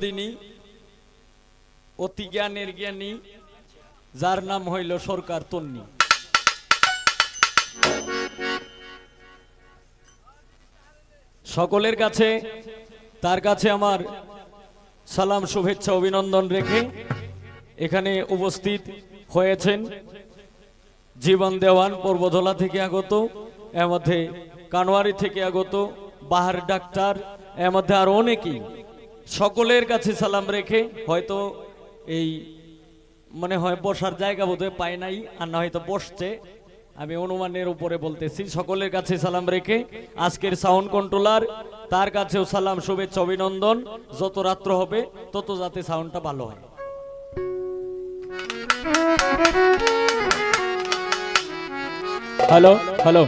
দিনী অতি জ্ঞানের জ্ঞানী যার নাম হইল সরকার তন্নি। সকলের কাছে তার কাছে আমার সালাম শুভেচ্ছা অভিনন্দন রেখে এখানে উপস্থিত হয়েছেন জীবন দেওয়ান পূর্বধলা থেকে আগত, এর মধ্যে কানোয়ারি থেকে আগত, বাহার ডাক্তার, এর মধ্যে আর অনেকেই। সকলের কাছে সালাম রেখে হয়তো এই মনে হয় বসার জায়গা বোধহয় পায় নাই, আর না হয়তো বসছে, আমি অনুমানের উপরে বলতেছি। সকলের কাছে সালাম রেখে আজকের সাউন্ড কন্ট্রোলার তার কাছেও সালাম শুভেচ্ছা অভিনন্দন। যত রাত্র হবে তত যাতে সাউন্ডটা ভালো হয়। হ্যালো হ্যালো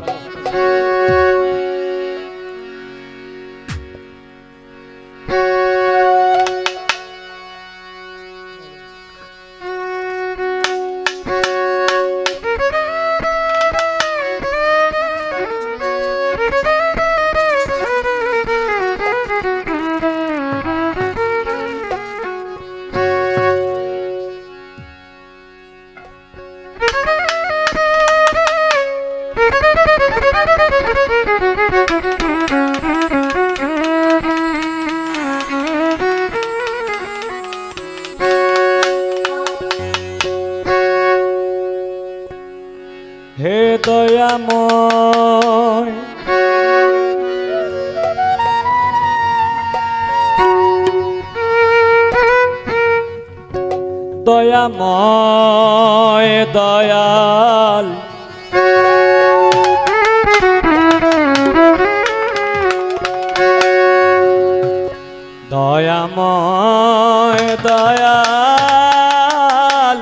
হে দয়াময় দয়াময় দয়াল দয়াময় দয়াল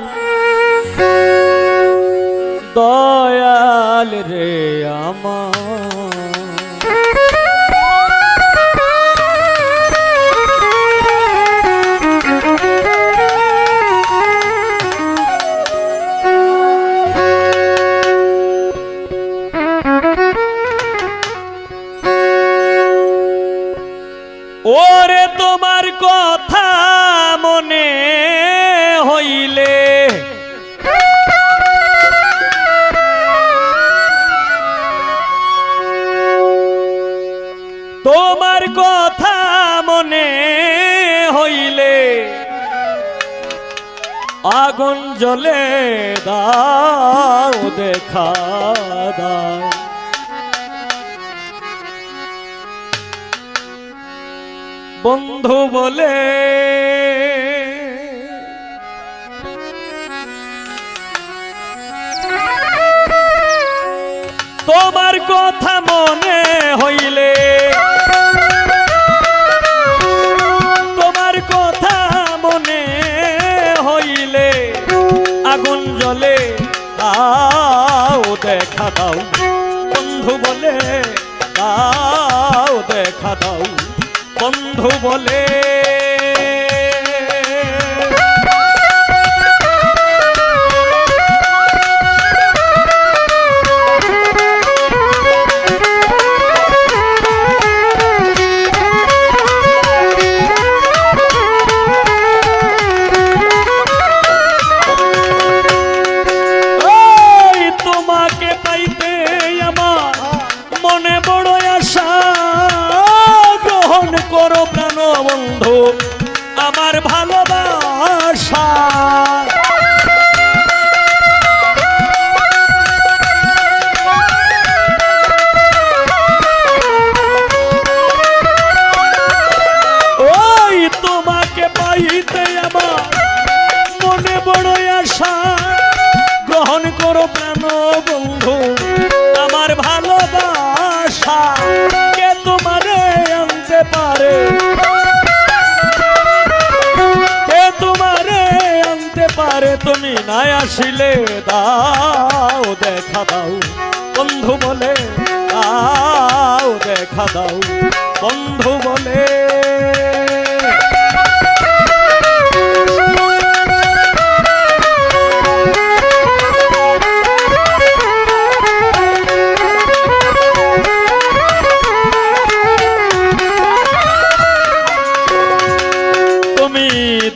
দয়াল রে আমার ওরে তোমার কথা মনে হইলে তোমার কথা মনে হইলে আগুন জ্বলে দাও দেখা দাও বন্ধু বলে তোমার কথা মনে হইলে তোমার কথা মনে হইলে আগুন জ্বলে দাও দেখা দাও বন্ধু বলে দাও দেখা দাও বন্ধু বলে তোমাকে পাইতে আমার মনে বড় আশা গ্রহণ করো প্রাণ বন্ধু আমার ভালোবাসা ওই তোমাকে পাইতে আমার মনে বড় আশা গ্রহণ করো প্রাণ বন্ধু আমার ভালোবাসা কে তোমারে আনতে পারে কে তোমারে আনতে পারে তুমি না আসিলে দাও দেখা দাও বন্ধু বলে দাও দেখা দাও বন্ধু বলে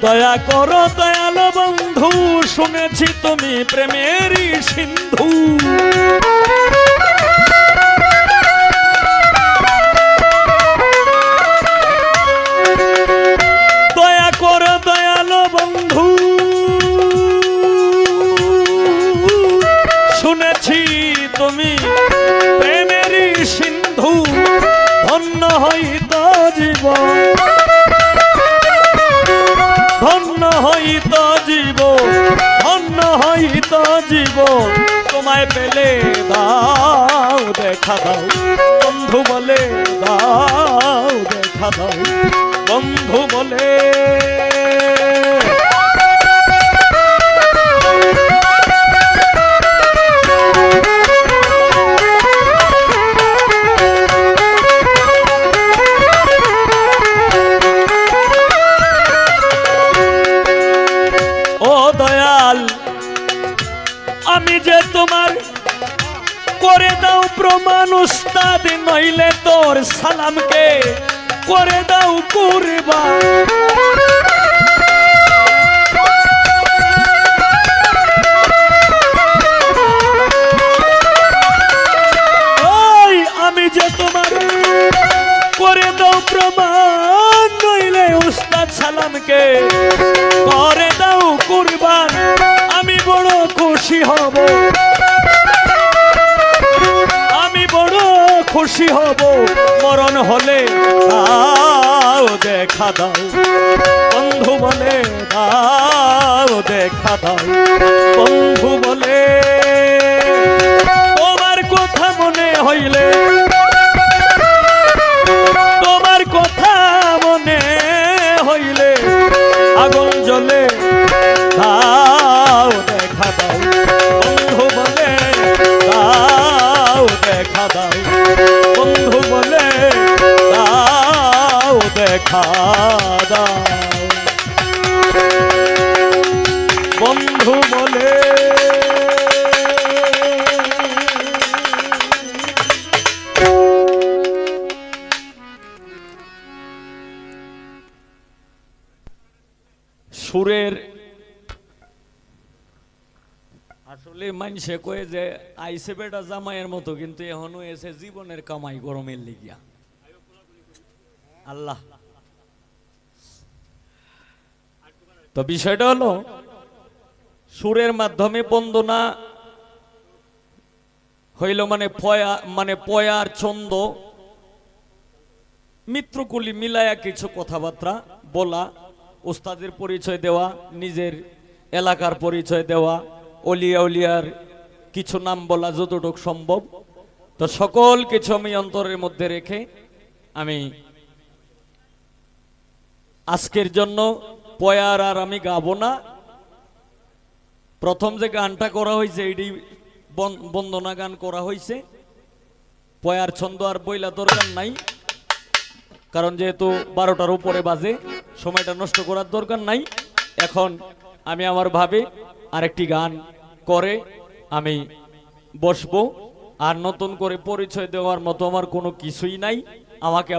দয়া করো দয়াল বন্ধু, শুনেছি তুমি প্রেমেরই সিন্ধু। দয়া করো দয়াল বন্ধু, শুনেছি তুমি প্রেমেরই সিন্ধু। ধন্য হইত জীবন, ধন্য হইত জীবন, ধন্য হইত জীবন, তোমায় পেলে দাও দেখা দাও বন্ধু বলে, দাও দেখা দাও বন্ধু বলে। আমি যে তোমার করে দাও প্রমাণ উস্তাদ, নইলে তোর সালামকে করে দাও কুরবান। আমি যে তোমার করে দাও প্রমাণ, নইলে উস্তাদ সালামকে করে দাও কুরবান। আমি বড় খুশি হব, আমি বড় খুশি হব, মরণ হলে দাও দেখা দাও বন্ধু বলে, দাও দেখা দাও বন্ধু বলে। তোমার কথা মনে হইলে, তোমার কথা মনে হইলে আগুন জ্বলে, দাও দেখা দাও বন্ধু বলে, দাও দেখা দাও বন্ধু বলে, দাও দেখা দাও বন্ধু বলে। সুরের আসলে মানুষে কয়ে যে আইসে বেটা জামাইয়ের মতো, কিন্তু এখনো এসে জীবনের কামাই গরমের লিগিয়া। আল্লাহ, তো বিষয়টা হলো সুরের মাধ্যমে বন্দনা হইল মানে পয়ার ছন্দ মিত্রকুলি মিলায়া কিছু কথাবার্তা বলা, উস্তাদের পরিচয় দেওয়া, নিজের এলাকার পরিচয় দেওয়া, অলিয়া উলিয়ার কিছু নাম বলা যতটুকু সম্ভব। তো সকল কিছু আমি অন্তরের মধ্যে রেখে আমি আজকের জন্য পয়ার আর আমি গাবো না। প্রথম যে গানটা করা হয়েছে এটি বন্দনা গান করা হয়েছে, পয়ার ছন্দ আর বইলা দরকার নাই, কারণ যেহেতু 12টার উপরে বাজে, সময়টা নষ্ট করার দরকার নাই। এখন আমি আমার ভাবে আরেকটি গান করে আমি বসবো, আর নতুন করে পরিচয় দেওয়ার মতো আমার কোনো কিছুই নাই। আমাকে